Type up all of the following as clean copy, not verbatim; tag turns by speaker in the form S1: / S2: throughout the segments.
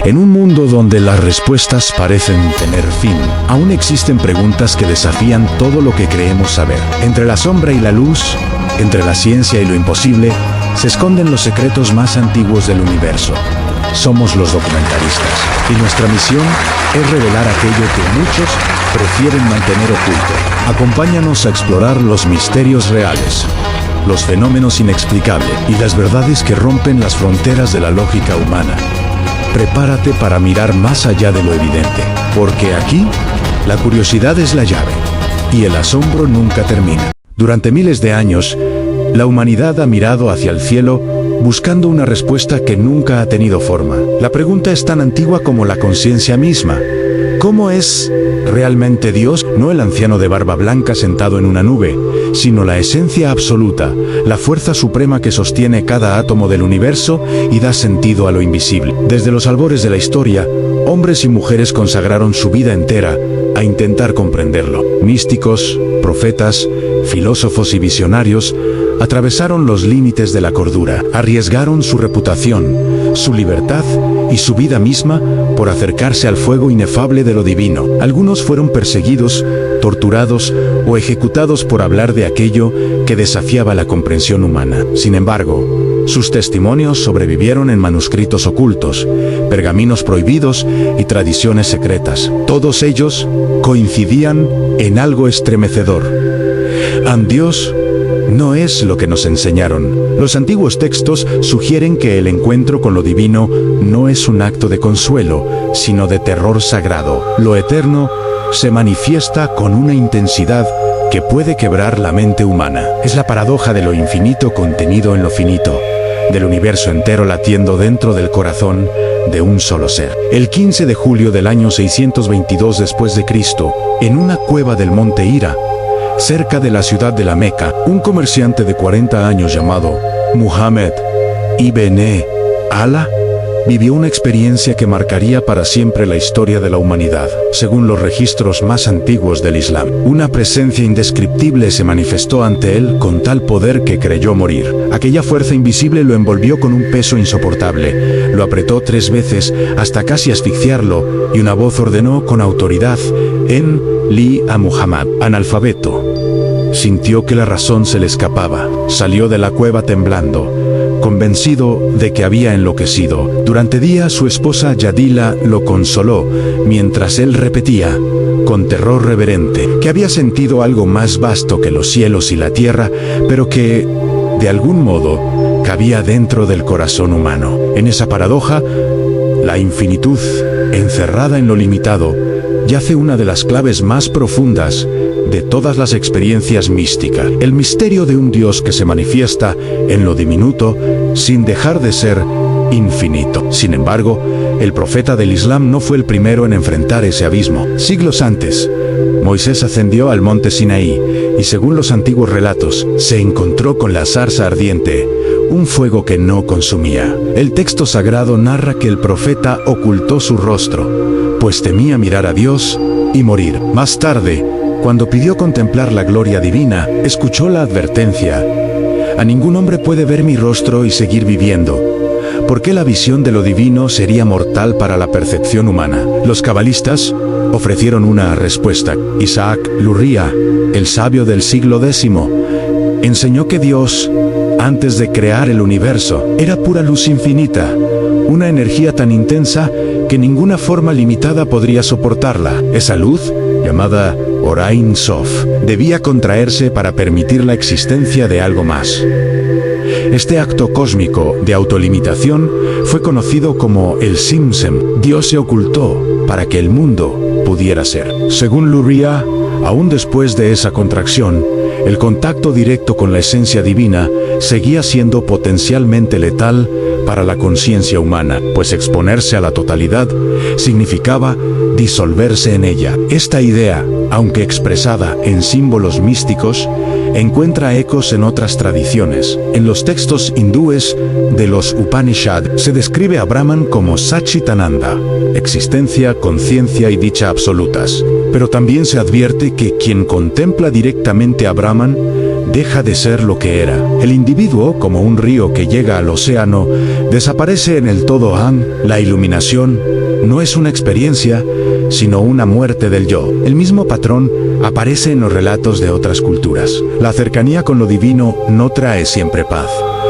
S1: En un mundo donde las respuestas parecen tener fin, aún existen preguntas que desafían todo lo que creemos saber. Entre la sombra y la luz, entre la ciencia y lo imposible, se esconden los secretos más antiguos del universo. Somos los documentaristas, y nuestra misión es revelar aquello que muchos prefieren mantener oculto. Acompáñanos a explorar los misterios reales, los fenómenos inexplicables y las verdades que rompen las fronteras de la lógica humana. Prepárate para mirar más allá de lo evidente, porque aquí, la curiosidad es la llave, y el asombro nunca termina. Durante miles de años, la humanidad ha mirado hacia el cielo buscando una respuesta que nunca ha tenido forma. La pregunta es tan antigua como la conciencia misma. ¿Cómo es realmente Dios? No el anciano de barba blanca sentado en una nube, sino la esencia absoluta, la fuerza suprema que sostiene cada átomo del universo y da sentido a lo invisible. Desde los albores de la historia, hombres y mujeres consagraron su vida entera a intentar comprenderlo. Místicos, profetas, filósofos y visionarios atravesaron los límites de la cordura, arriesgaron su reputación, su libertad y su vida misma por acercarse al fuego inefable de lo divino. Algunos fueron perseguidos, torturados o ejecutados por hablar de aquello que desafiaba la comprensión humana. Sin embargo, sus testimonios sobrevivieron en manuscritos ocultos, pergaminos prohibidos y tradiciones secretas. Todos ellos coincidían en algo estremecedor. Dios no es lo que nos enseñaron. Los antiguos textos sugieren que el encuentro con lo divino no es un acto de consuelo, sino de terror sagrado. Lo eterno se manifiesta con una intensidad que puede quebrar la mente humana. Es la paradoja de lo infinito contenido en lo finito, del universo entero latiendo dentro del corazón de un solo ser. El 15 de julio del año 622 después de Cristo, en una cueva del monte Hira, cerca de la ciudad de la Meca, un comerciante de 40 años llamado Muhammad ibn Ala vivió una experiencia que marcaría para siempre la historia de la humanidad. Según los registros más antiguos del Islam, una presencia indescriptible se manifestó ante él con tal poder que creyó morir. Aquella fuerza invisible lo envolvió con un peso insoportable, lo apretó 3 veces hasta casi asfixiarlo, y una voz ordenó con autoridad: Li a Muhammad. Analfabeto, sintió que la razón se le escapaba. Salió de la cueva temblando, convencido de que había enloquecido. Durante días su esposa Yadila lo consoló, mientras él repetía, con terror reverente, que había sentido algo más vasto que los cielos y la tierra, pero que, de algún modo, cabía dentro del corazón humano. En esa paradoja, la infinitud, encerrada en lo limitado, yace una de las claves más profundas de todas las experiencias místicas. El misterio de un Dios que se manifiesta en lo diminuto sin dejar de ser infinito. Sin embargo, el profeta del Islam no fue el primero en enfrentar ese abismo. Siglos antes, Moisés ascendió al monte Sinaí y, según los antiguos relatos, se encontró con la zarza ardiente, un fuego que no consumía. El texto sagrado narra que el profeta ocultó su rostro, pues temía mirar a Dios y morir. Más tarde, cuando pidió contemplar la gloria divina, escuchó la advertencia: a ningún hombre puede ver mi rostro y seguir viviendo, porque la visión de lo divino sería mortal para la percepción humana. Los cabalistas ofrecieron una respuesta. Isaac Luria, el sabio del siglo X, enseñó que Dios, antes de crear el universo, era pura luz infinita, una energía tan intensa que ninguna forma limitada podría soportarla. Esa luz, llamada Orain Sof, debía contraerse para permitir la existencia de algo más. Este acto cósmico de autolimitación fue conocido como el Simsem. Dios se ocultó para que el mundo pudiera ser. Según Luria, aún después de esa contracción, el contacto directo con la esencia divina seguía siendo potencialmente letal para la conciencia humana, pues exponerse a la totalidad significaba disolverse en ella. Esta idea, aunque expresada en símbolos místicos, encuentra ecos en otras tradiciones. En los textos hindúes de los Upanishad se describe a Brahman como Satchitananda, existencia, conciencia y dicha absolutas. Pero también se advierte que quien contempla directamente a Brahman deja de ser lo que era. El individuo, como un río que llega al océano, desaparece en el todo. La iluminación no es una experiencia, sino una muerte del yo. El mismo patrón aparece en los relatos de otras culturas. La cercanía con lo divino no trae siempre paz,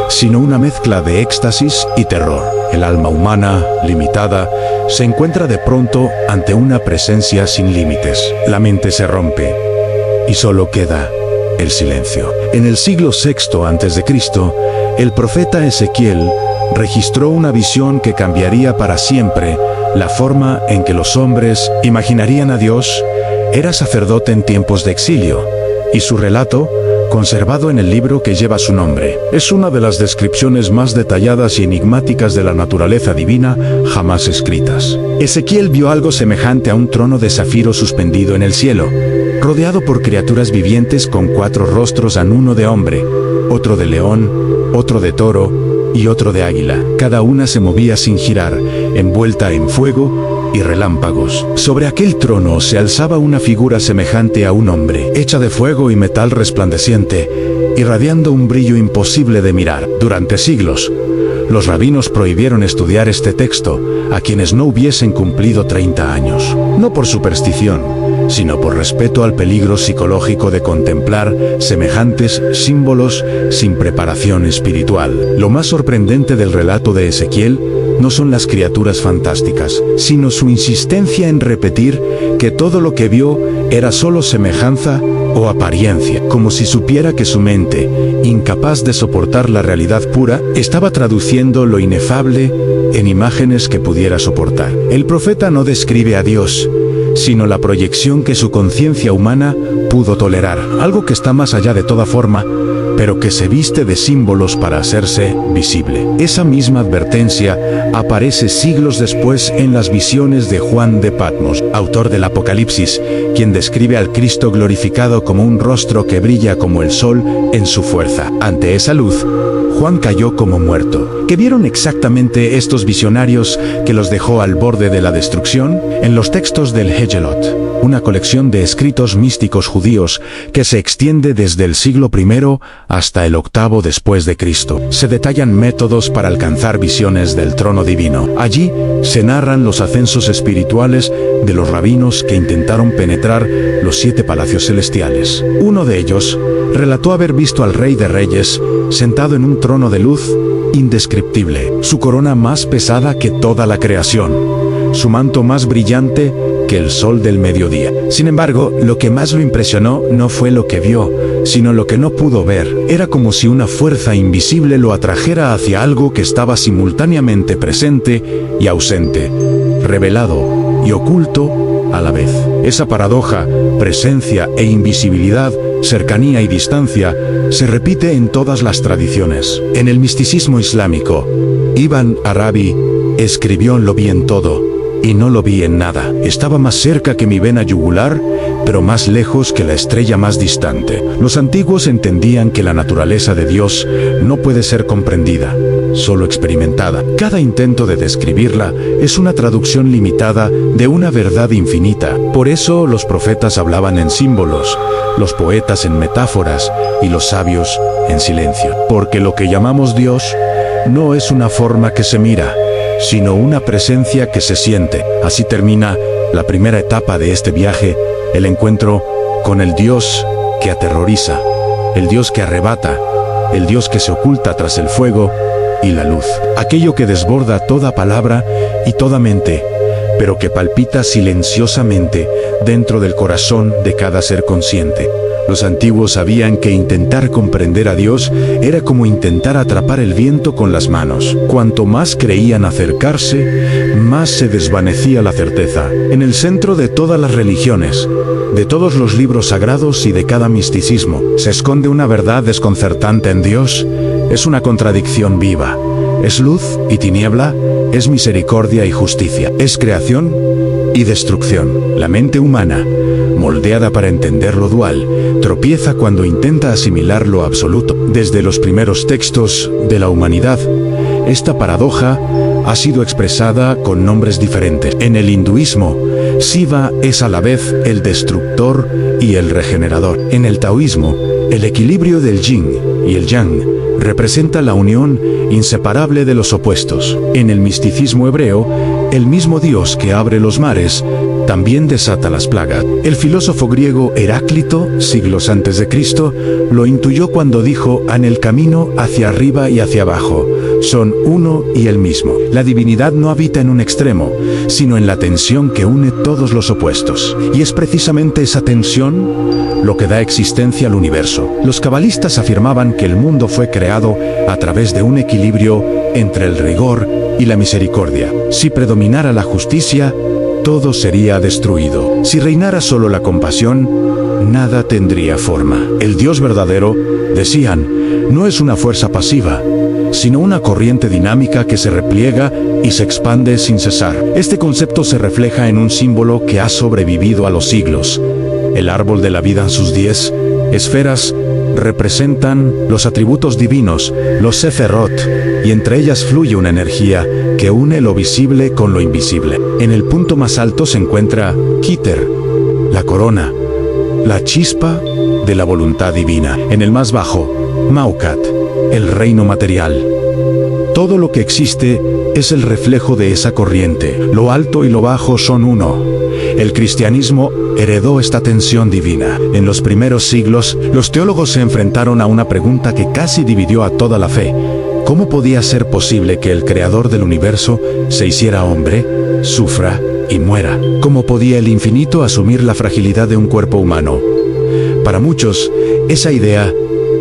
S1: sino una mezcla de éxtasis y terror. El alma humana, limitada, se encuentra de pronto ante una presencia sin límites. La mente se rompe y solo queda el silencio. En el siglo VI a.C., el profeta Ezequiel registró una visión que cambiaría para siempre la forma en que los hombres imaginarían a Dios. Era sacerdote en tiempos de exilio, y su relato, conservado en el libro que lleva su nombre, es una de las descripciones más detalladas y enigmáticas de la naturaleza divina jamás escritas. Ezequiel vio algo semejante a un trono de zafiro suspendido en el cielo, rodeado por criaturas vivientes con 4 rostros, uno de hombre, otro de león, otro de toro y otro de águila. Cada una se movía sin girar, envuelta en fuego y relámpagos. Sobre aquel trono se alzaba una figura semejante a un hombre, hecha de fuego y metal resplandeciente, irradiando un brillo imposible de mirar. Durante siglos, los rabinos prohibieron estudiar este texto a quienes no hubiesen cumplido 30 años, no por superstición, sino por respeto al peligro psicológico de contemplar semejantes símbolos sin preparación espiritual. Lo más sorprendente del relato de Ezequiel no son las criaturas fantásticas, sino su insistencia en repetir que todo lo que vio era solo semejanza o apariencia, como si supiera que su mente, incapaz de soportar la realidad pura, estaba traduciendo lo inefable en imágenes que pudiera soportar. El profeta no describe a Dios, sino la proyección que su conciencia humana pudo tolerar, algo que está más allá de toda forma, pero que se viste de símbolos para hacerse visible. Esa misma advertencia aparece siglos después en las visiones de Juan de Patmos, autor del Apocalipsis, quien describe al Cristo glorificado como un rostro que brilla como el sol en su fuerza. Ante esa luz, Juan cayó como muerto. ¿Qué vieron exactamente estos visionarios que los dejó al borde de la destrucción? En los textos del Hegelot, una colección de escritos místicos judíos que se extiende desde el siglo I hasta el VIII después de Cristo, se detallan métodos para alcanzar visiones del trono divino. Allí se narran los ascensos espirituales de los rabinos que intentaron penetrar los 7 palacios celestiales. Uno de ellos relató haber visto al Rey de Reyes sentado en un trono de luz indescriptible, su corona más pesada que toda la creación, su manto más brillante que el sol del mediodía. Sin embargo, lo que más lo impresionó no fue lo que vio, sino lo que no pudo ver. Era como si una fuerza invisible lo atrajera hacia algo que estaba simultáneamente presente y ausente, revelado y oculto a la vez. Esa paradoja, presencia e invisibilidad, cercanía y distancia, se repite en todas las tradiciones. En el misticismo islámico, Ibn Arabi escribió: lo vi en todo y no lo vi en nada. Estaba más cerca que mi vena yugular, pero más lejos que la estrella más distante. Los antiguos entendían que la naturaleza de Dios no puede ser comprendida, solo experimentada. Cada intento de describirla es una traducción limitada de una verdad infinita. Por eso los profetas hablaban en símbolos, los poetas en metáforas y los sabios en silencio. Porque lo que llamamos Dios no es una forma que se mira, sino una presencia que se siente. Así termina la primera etapa de este viaje, el encuentro con el Dios que aterroriza, el Dios que arrebata, el Dios que se oculta tras el fuego y la luz, aquello que desborda toda palabra y toda mente, pero que palpita silenciosamente dentro del corazón de cada ser consciente. Los antiguos sabían que intentar comprender a Dios era como intentar atrapar el viento con las manos. Cuanto más creían acercarse, más se desvanecía la certeza. En el centro de todas las religiones, de todos los libros sagrados y de cada misticismo, se esconde una verdad desconcertante en Dios. Es una contradicción viva. Es luz y tiniebla, es misericordia y justicia, es creación y destrucción. La mente humana, moldeada para entender lo dual, tropieza cuando intenta asimilar lo absoluto. Desde los primeros textos de la humanidad, esta paradoja ha sido expresada con nombres diferentes. En el hinduismo, Shiva es a la vez el destructor y el regenerador. En el taoísmo, el equilibrio del yin y el yang representa la unión inseparable de los opuestos. En el misticismo hebreo, el mismo Dios que abre los mares también desata las plagas. El filósofo griego Heráclito, siglos antes de Cristo, lo intuyó cuando dijo: en el camino hacia arriba y hacia abajo son uno y el mismo. La divinidad no habita en un extremo, sino en la tensión que une todos los opuestos. Y es precisamente esa tensión lo que da existencia al universo. Los cabalistas afirmaban que el mundo fue creado a través de un equilibrio entre el rigor y la misericordia. Si predominara la justicia, todo sería destruido. Si reinara solo la compasión, nada tendría forma. El Dios verdadero, decían, no es una fuerza pasiva, sino una corriente dinámica que se repliega y se expande sin cesar. Este concepto se refleja en un símbolo que ha sobrevivido a los siglos. El árbol de la vida en sus 10 esferas representan los atributos divinos, los Seferot, y entre ellas fluye una energía que une lo visible con lo invisible. En el punto más alto se encuentra Keter, la corona, la chispa de la voluntad divina. En el más bajo, Maukat, el reino material. Todo lo que existe es el reflejo de esa corriente. Lo alto y lo bajo son uno. El cristianismo heredó esta tensión divina. En los primeros siglos, los teólogos se enfrentaron a una pregunta que casi dividió a toda la fe. ¿Cómo podía ser posible que el creador del universo se hiciera hombre, sufra y muera? ¿Cómo podía el infinito asumir la fragilidad de un cuerpo humano? Para muchos, esa idea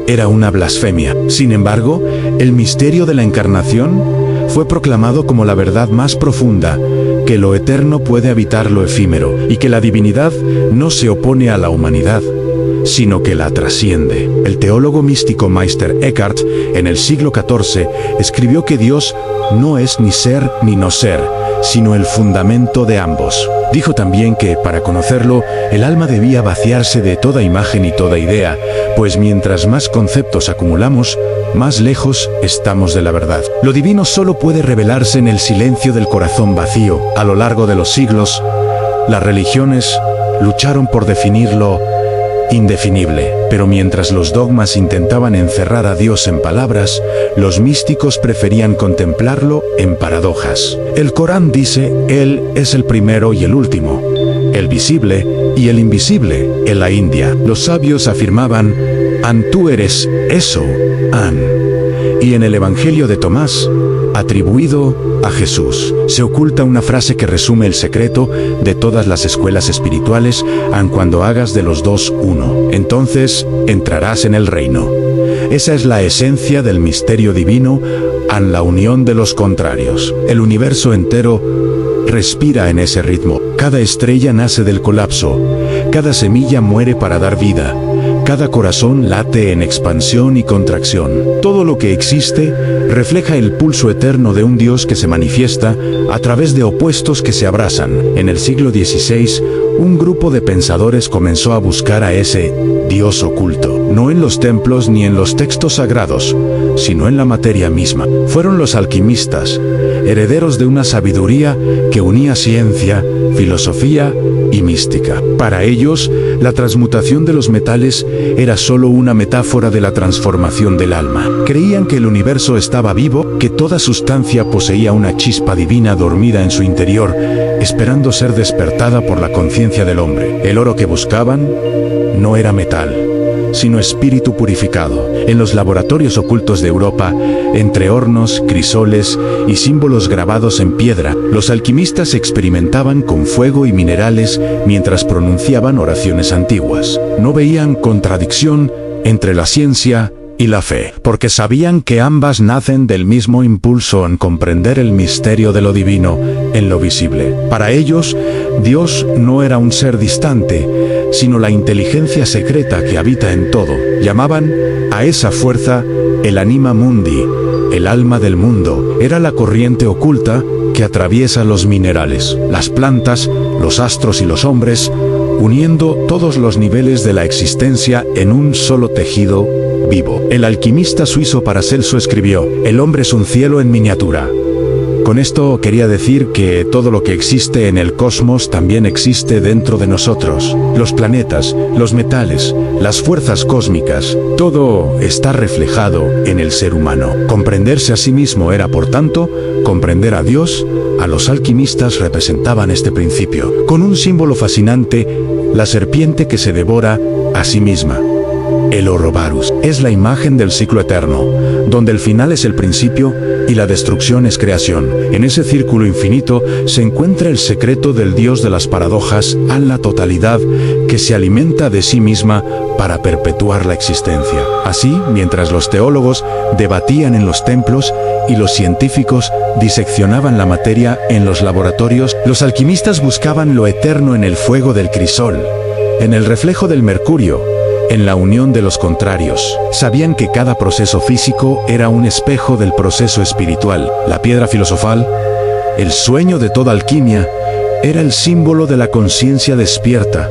S1: era una blasfemia. Sin embargo, el misterio de la encarnación fue proclamado como la verdad más profunda, que lo eterno puede habitar lo efímero, y que la divinidad no se opone a la humanidad, sino que la trasciende. El teólogo místico Meister Eckhart, en el siglo XIV, escribió que Dios no es ni ser ni no ser, sino el fundamento de ambos. Dijo también que, para conocerlo, el alma debía vaciarse de toda imagen y toda idea, pues mientras más conceptos acumulamos, más lejos estamos de la verdad. Lo divino solo puede revelarse en el silencio del corazón vacío. A lo largo de los siglos, las religiones lucharon por definir lo indefinible, pero mientras los dogmas intentaban encerrar a Dios en palabras, los místicos preferían contemplarlo en paradojas. El Corán dice: Él es el primero y el último, el visible y el invisible. En la India, los sabios afirmaban: An, tú eres eso, An. Y en el Evangelio de Tomás, atribuido a Jesús, se oculta una frase que resume el secreto de todas las escuelas espirituales: An, cuando hagas de los dos uno, entonces entrarás en el reino. Esa es la esencia del misterio divino, An, la unión de los contrarios. El universo entero respira en ese ritmo. Cada estrella nace del colapso, cada semilla muere para dar vida, cada corazón late en expansión y contracción. Todo lo que existe refleja el pulso eterno de un Dios que se manifiesta a través de opuestos que se abrazan. En el siglo XVI, un grupo de pensadores comenzó a buscar a ese Dios oculto, no en los templos ni en los textos sagrados, sino en la materia misma. Fueron los alquimistas, herederos de una sabiduría que unía ciencia, filosofía y mística. Para ellos, la transmutación de los metales era solo una metáfora de la transformación del alma. Creían que el universo estaba vivo, que toda sustancia poseía una chispa divina dormida en su interior, esperando ser despertada por la conciencia del hombre. El oro que buscaban no era metal, sino espíritu purificado. En los laboratorios ocultos de Europa, entre hornos, crisoles y símbolos grabados en piedra, los alquimistas experimentaban con fuego y minerales mientras pronunciaban oraciones antiguas. No veían contradicción entre la ciencia y la fe, porque sabían que ambas nacen del mismo impulso en comprender el misterio de lo divino en lo visible. Para ellos, Dios no era un ser distante, sino la inteligencia secreta que habita en todo. Llamaban a esa fuerza el anima mundi, el alma del mundo. Era la corriente oculta que atraviesa los minerales, las plantas, los astros y los hombres, uniendo todos los niveles de la existencia en un solo tejido vivo. El alquimista suizo Paracelso escribió: el hombre es un cielo en miniatura. Con esto quería decir que todo lo que existe en el cosmos también existe dentro de nosotros. Los planetas, los metales, las fuerzas cósmicas, todo está reflejado en el ser humano. Comprenderse a sí mismo era, por tanto, comprender a Dios. A los alquimistas representaban este principio, con un símbolo fascinante, la serpiente que se devora a sí misma. El Ouroboros es la imagen del ciclo eterno, donde el final es el principio y la destrucción es creación. En ese círculo infinito se encuentra el secreto del Dios de las paradojas, a la totalidad que se alimenta de sí misma para perpetuar la existencia. Así, mientras los teólogos debatían en los templos y los científicos diseccionaban la materia en los laboratorios, los alquimistas buscaban lo eterno en el fuego del crisol, en el reflejo del mercurio, en la unión de los contrarios. Sabían que cada proceso físico era un espejo del proceso espiritual. La piedra filosofal, el sueño de toda alquimia, era el símbolo de la conciencia despierta,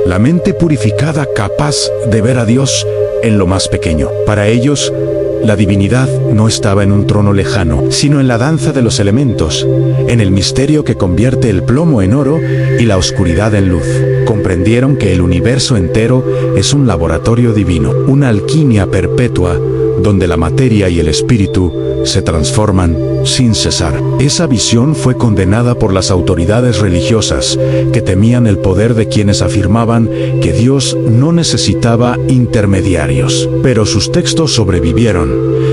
S1: la mente purificada capaz de ver a Dios en lo más pequeño. Para ellos, la divinidad no estaba en un trono lejano, sino en la danza de los elementos, en el misterio que convierte el plomo en oro y la oscuridad en luz. Comprendieron que el universo entero es un laboratorio divino, una alquimia perpetua, donde la materia y el espíritu se transforman sin cesar. Esa visión fue condenada por las autoridades religiosas, que temían el poder de quienes afirmaban que Dios no necesitaba intermediarios. Pero sus textos sobrevivieron,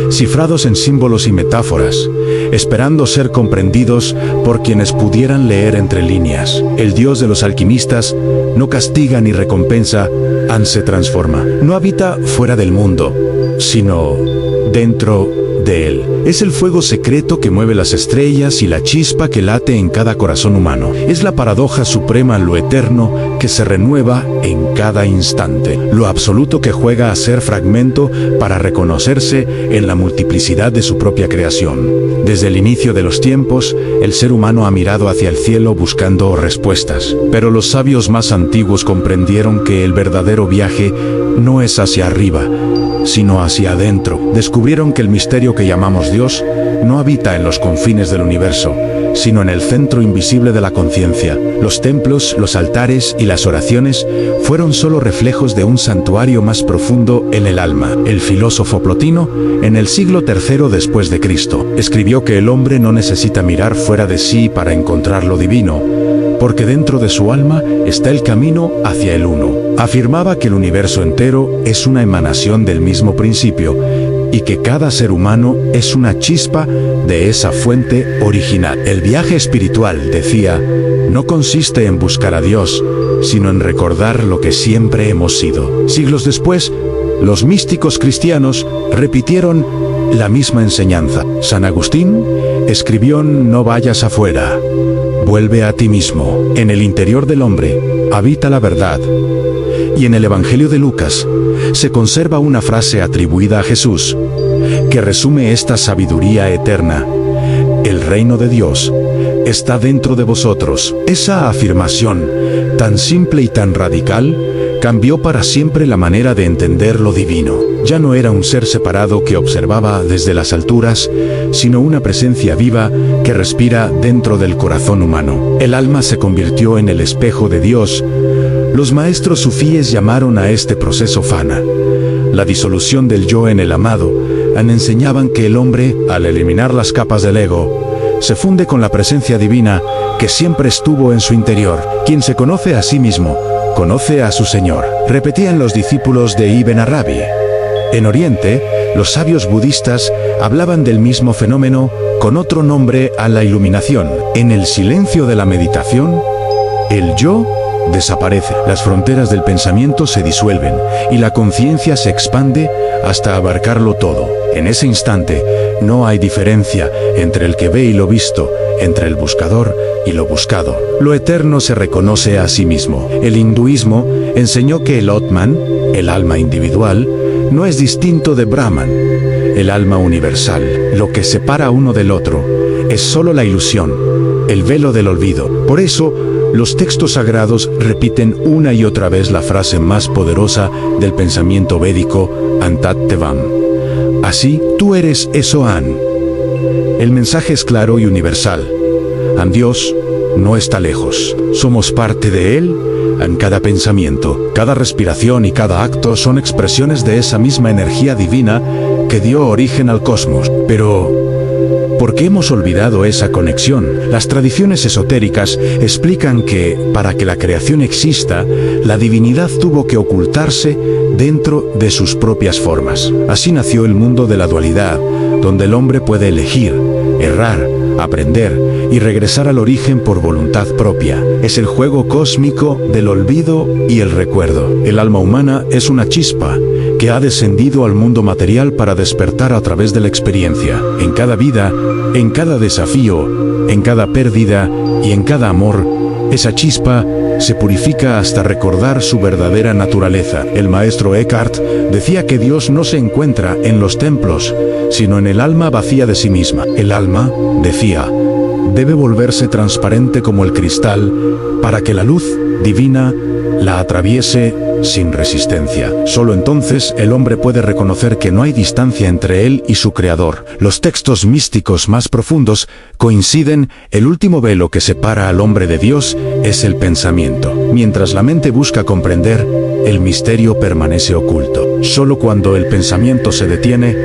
S1: cifrados en símbolos y metáforas, esperando ser comprendidos por quienes pudieran leer entre líneas. El Dios de los alquimistas no castiga ni recompensa, se transforma. No habita fuera del mundo, sino dentro de él. Es el fuego secreto que mueve las estrellas y la chispa que late en cada corazón humano. Es la paradoja suprema, lo eterno que se renueva en cada instante. Lo absoluto que juega a ser fragmento para reconocerse en la multiplicidad de su propia creación. Desde el inicio de los tiempos, el ser humano ha mirado hacia el cielo buscando respuestas. Pero los sabios más antiguos comprendieron que el verdadero viaje no es hacia arriba, sino hacia adentro. Descubrieron que el misterio que llamamos Dios no habita en los confines del universo, sino en el centro invisible de la conciencia. Los templos, los altares y las oraciones fueron solo reflejos de un santuario más profundo en el alma. El filósofo Plotino, en el siglo III después de Cristo, escribió que el hombre no necesita mirar fuera de sí para encontrar lo divino, porque dentro de su alma está el camino hacia el uno. Afirmaba que el universo entero es una emanación del mismo principio y que cada ser humano es una chispa de esa fuente original. El viaje espiritual, decía, no consiste en buscar a Dios, sino en recordar lo que siempre hemos sido. Siglos después, los místicos cristianos repitieron la misma enseñanza. San Agustín escribió: no vayas afuera, vuelve a ti mismo. En el interior del hombre habita la verdad. Y en el Evangelio de Lucas se conserva una frase atribuida a Jesús que resume esta sabiduría eterna: el reino de Dios está dentro de vosotros. Esa afirmación, tan simple y tan radical, cambió para siempre la manera de entender lo divino. Ya no era un ser separado que observaba desde las alturas, sino una presencia viva que respira dentro del corazón humano. El alma se convirtió en el espejo de Dios. Los maestros sufíes llamaron a este proceso fana, la disolución del yo en el amado. Enseñaban que el hombre, al eliminar las capas del ego, se funde con la presencia divina que siempre estuvo en su interior. Quien se conoce a sí mismo, conoce a su Señor, repetían los discípulos de Ibn Arabi. En Oriente, los sabios budistas hablaban del mismo fenómeno con otro nombre a la iluminación. En el silencio de la meditación, el yo desaparece, las fronteras del pensamiento se disuelven y la conciencia se expande hasta abarcarlo todo. En ese instante, no hay diferencia entre el que ve y lo visto, entre el buscador y lo buscado. Lo eterno se reconoce a sí mismo. El hinduismo enseñó que el Atman, el alma individual, no es distinto de Brahman, el alma universal. Lo que separa uno del otro es solo la ilusión, el velo del olvido. Por eso, los textos sagrados repiten una y otra vez la frase más poderosa del pensamiento védico, Antat Tevam. Así, tú eres Esoan. El mensaje es claro y universal. Dios no está lejos. Somos parte de Él en cada pensamiento. Cada respiración y cada acto son expresiones de esa misma energía divina que dio origen al cosmos. Pero ¿por qué hemos olvidado esa conexión? Las tradiciones esotéricas explican que, para que la creación exista, la divinidad tuvo que ocultarse dentro de sus propias formas. Así nació el mundo de la dualidad, donde el hombre puede elegir, errar, aprender y regresar al origen por voluntad propia. Es el juego cósmico del olvido y el recuerdo. El alma humana es una chispa que ha descendido al mundo material para despertar a través de la experiencia. En cada vida, en cada desafío, en cada pérdida y en cada amor, esa chispa se purifica hasta recordar su verdadera naturaleza. El maestro Eckhart decía que Dios no se encuentra en los templos, sino en el alma vacía de sí misma. El alma, decía, debe volverse transparente como el cristal para que la luz divina la atraviese sin resistencia. Solo entonces el hombre puede reconocer que no hay distancia entre él y su creador. Los textos místicos más profundos coinciden: el último velo que separa al hombre de Dios es el pensamiento. Mientras la mente busca comprender, el misterio permanece oculto. Solo cuando el pensamiento se detiene,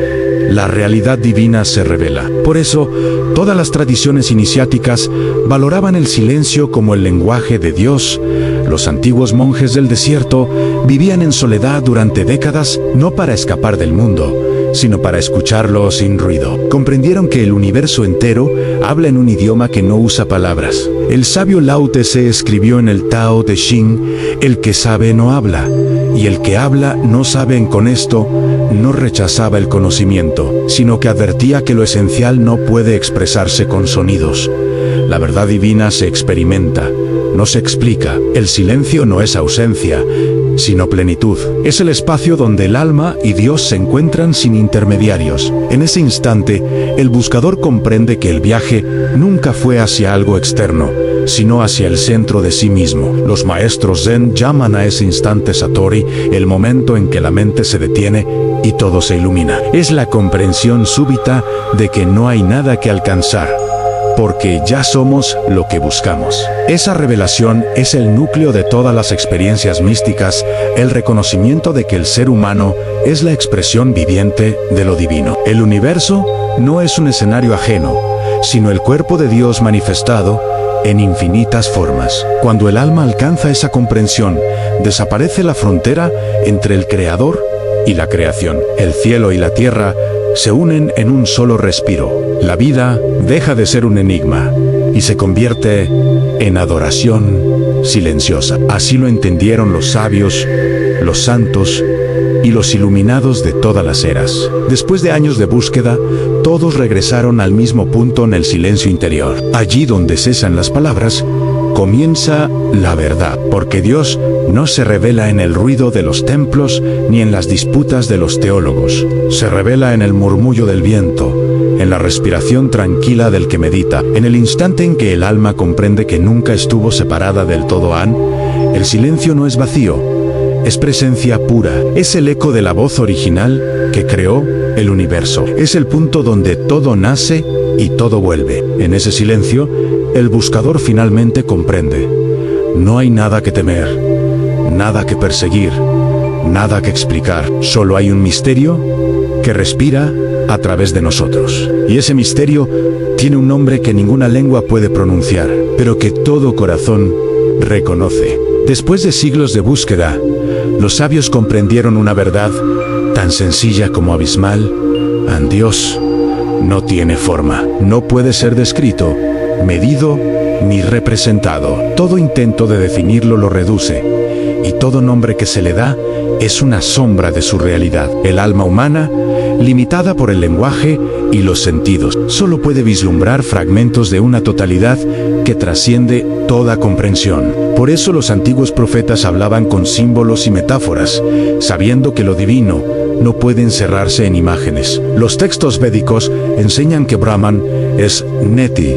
S1: la realidad divina se revela. Por eso, todas las tradiciones iniciáticas valoraban el silencio como el lenguaje de Dios. Los antiguos monjes del desierto vivían en soledad durante décadas, no para escapar del mundo, sino para escucharlo sin ruido. Comprendieron que el universo entero habla en un idioma que no usa palabras. El sabio Lao Tse escribió en el Tao Te Ching: el que sabe no habla, y el que habla no sabe. Con esto, no rechazaba el conocimiento, sino que advertía que lo esencial no puede expresarse con sonidos. La verdad divina se experimenta, no se explica. El silencio no es ausencia, sino plenitud. Es el espacio donde el alma y Dios se encuentran sin intermediarios. En ese instante, el buscador comprende que el viaje nunca fue hacia algo externo, sino hacia el centro de sí mismo. Los maestros Zen llaman a ese instante Satori, el momento en que la mente se detiene y todo se ilumina. Es la comprensión súbita de que no hay nada que alcanzar, porque ya somos lo que buscamos. Esa revelación es el núcleo de todas las experiencias místicas, el reconocimiento de que el ser humano es la expresión viviente de lo divino. El universo no es un escenario ajeno, sino el cuerpo de Dios manifestado en infinitas formas. Cuando el alma alcanza esa comprensión, desaparece la frontera entre el creador y la creación. El cielo y la tierra se unen en un solo respiro. La vida deja de ser un enigma y se convierte en adoración silenciosa. Así lo entendieron los sabios, los santos y los iluminados de todas las eras. Después de años de búsqueda, todos regresaron al mismo punto en el silencio interior. Allí donde cesan las palabras, comienza la verdad, porque Dios no se revela en el ruido de los templos ni en las disputas de los teólogos. Se revela en el murmullo del viento, en la respiración tranquila del que medita. En el instante en que el alma comprende que nunca estuvo separada del todo el silencio no es vacío, es presencia pura. Es el eco de la voz original que creó el universo. Es el punto donde todo nace y todo vuelve. En ese silencio, el buscador finalmente comprende: no hay nada que temer, nada que perseguir, nada que explicar. Solo hay un misterio que respira a través de nosotros. Y ese misterio tiene un nombre que ninguna lengua puede pronunciar, pero que todo corazón reconoce. Después de siglos de búsqueda, los sabios comprendieron una verdad tan sencilla como abismal: Dios no tiene forma, no puede ser descrito, medido ni representado. Todo intento de definirlo lo reduce, y todo nombre que se le da es una sombra de su realidad. El alma humana, limitada por el lenguaje y los sentidos, solo puede vislumbrar fragmentos de una totalidad que trasciende toda comprensión. Por eso los antiguos profetas hablaban con símbolos y metáforas, sabiendo que lo divino no puede encerrarse en imágenes. Los textos védicos enseñan que Brahman es Neti,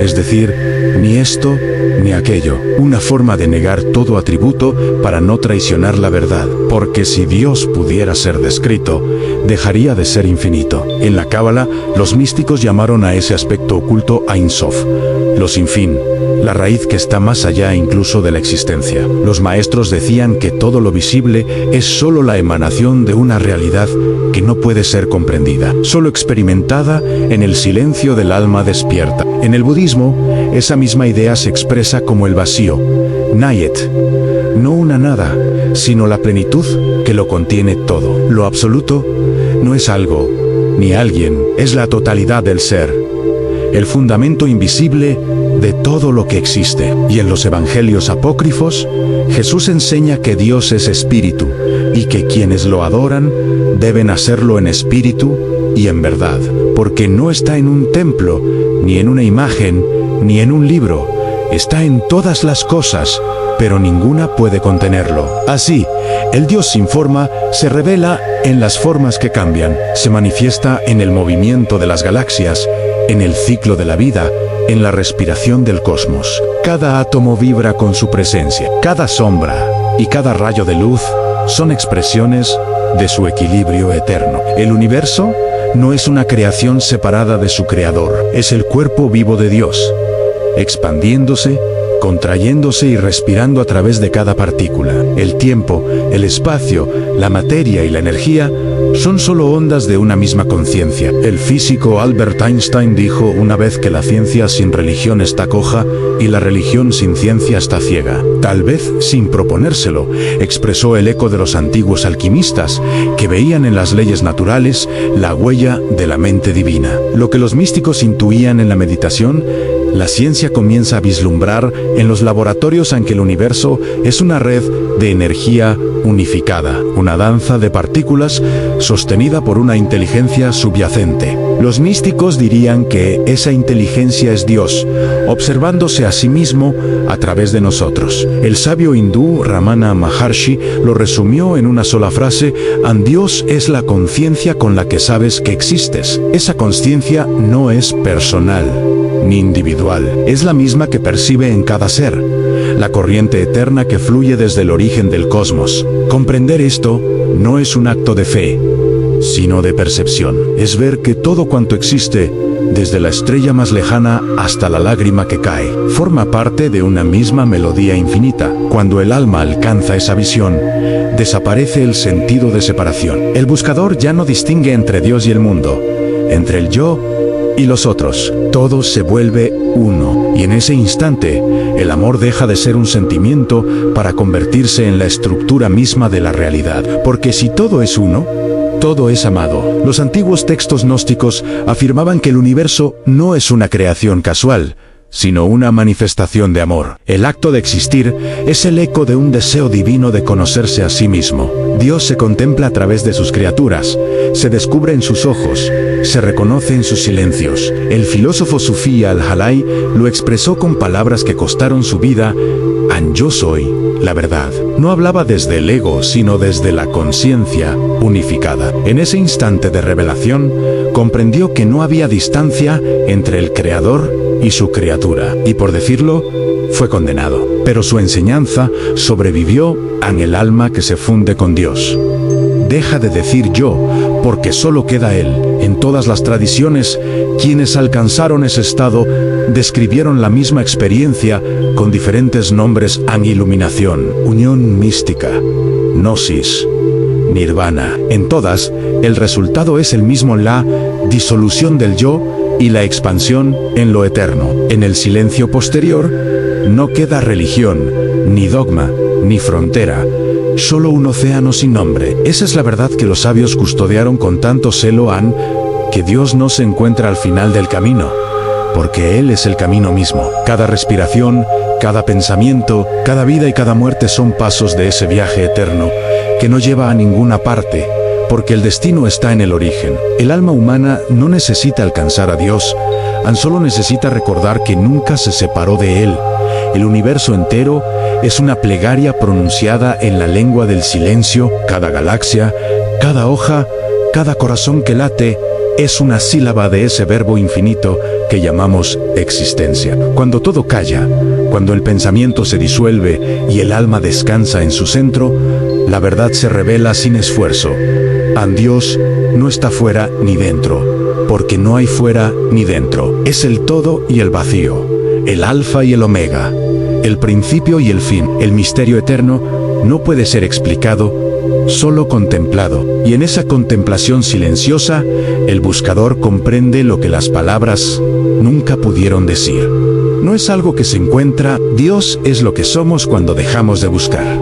S1: es decir, ni esto ni aquello, una forma de negar todo atributo para no traicionar la verdad. Porque si Dios pudiera ser descrito, dejaría de ser infinito. En la Cábala, los místicos llamaron a ese aspecto oculto Ein Sof, lo sin fin, la raíz que está más allá incluso de la existencia. Los maestros decían que todo lo visible es solo la emanación de una realidad que no puede ser comprendida, solo experimentada en el silencio del alma despierta. En el budismo, esa misma idea se expresa como el vacío, Nayet, no una nada, sino la plenitud que lo contiene todo. Lo absoluto no es algo, ni alguien, es la totalidad del ser, el fundamento invisible de todo lo que existe. Y en los evangelios apócrifos, Jesús enseña que Dios es espíritu y que quienes lo adoran deben hacerlo en espíritu y en verdad, porque no está en un templo, ni en una imagen, ni en un libro, está en todas las cosas, pero ninguna puede contenerlo. Así, el Dios sin forma se revela en las formas que cambian, se manifiesta en el movimiento de las galaxias, en el ciclo de la vida, en la respiración del cosmos. Cada átomo vibra con su presencia, cada sombra y cada rayo de luz son expresiones de su equilibrio eterno. El universo no es una creación separada de su creador, es el cuerpo vivo de Dios, expandiéndose, contrayéndose y respirando a través de cada partícula. El tiempo, el espacio, la materia y la energía son solo ondas de una misma conciencia. El físico Albert Einstein dijo una vez que la ciencia sin religión está coja y la religión sin ciencia está ciega. Tal vez sin proponérselo, expresó el eco de los antiguos alquimistas, que veían en las leyes naturales la huella de la mente divina. Lo que los místicos intuían en la meditación, la ciencia comienza a vislumbrar en los laboratorios, aunque el universo es una red de energía unificada, una danza de partículas sostenida por una inteligencia subyacente. Los místicos dirían que esa inteligencia es Dios, observándose a sí mismo a través de nosotros. El sabio hindú Ramana Maharshi lo resumió en una sola frase: Dios es la conciencia con la que sabes que existes. Esa conciencia no es personal ni individual, es la misma que percibe en cada ser, la corriente eterna que fluye desde el origen del cosmos. Comprender esto no es un acto de fe, sino de percepción. Es ver que todo cuanto existe, desde la estrella más lejana hasta la lágrima que cae, forma parte de una misma melodía infinita. Cuando el alma alcanza esa visión, desaparece el sentido de separación. El buscador ya no distingue entre Dios y el mundo, entre el yo y los otros. Todo se vuelve uno, y en ese instante, el amor deja de ser un sentimiento para convertirse en la estructura misma de la realidad. Porque si todo es uno, todo es amado. Los antiguos textos gnósticos afirmaban que el universo no es una creación casual, sino una manifestación de amor. El acto de existir es el eco de un deseo divino de conocerse a sí mismo. Dios se contempla a través de sus criaturas, se descubre en sus ojos, se reconoce en sus silencios. El filósofo sufí Al-Halai lo expresó con palabras que costaron su vida: yo soy la verdad. No hablaba desde el ego, sino desde la conciencia unificada. En ese instante de revelación, comprendió que no había distancia entre el creador y su criatura, y por decirlo, fue condenado. Pero su enseñanza sobrevivió en el alma que se funde con Dios. Deja de decir yo, porque solo queda Él. En todas las tradiciones, quienes alcanzaron ese estado describieron la misma experiencia con diferentes nombres: iluminación, unión mística, gnosis, nirvana. En todas, el resultado es el mismo: la disolución del yo y la expansión en lo eterno. En el silencio posterior, no queda religión, ni dogma, ni frontera, solo un océano sin nombre. Esa es la verdad que los sabios custodiaron con tanto celo, que Dios no se encuentra al final del camino, porque Él es el camino mismo. Cada respiración, cada pensamiento, cada vida y cada muerte son pasos de ese viaje eterno que no lleva a ninguna parte, porque el destino está en el origen. El alma humana no necesita alcanzar a Dios, solo necesita recordar que nunca se separó de Él. El universo entero es una plegaria pronunciada en la lengua del silencio. Cada galaxia, cada hoja, cada corazón que late, es una sílaba de ese verbo infinito que llamamos existencia. Cuando todo calla, cuando el pensamiento se disuelve y el alma descansa en su centro, la verdad se revela sin esfuerzo. Dios no está fuera ni dentro, porque no hay fuera ni dentro. Es el todo y el vacío, el alfa y el omega, el principio y el fin. El misterio eterno no puede ser explicado, solo contemplado. Y en esa contemplación silenciosa, el buscador comprende lo que las palabras nunca pudieron decir. No es algo que se encuentra, Dios es lo que somos cuando dejamos de buscar.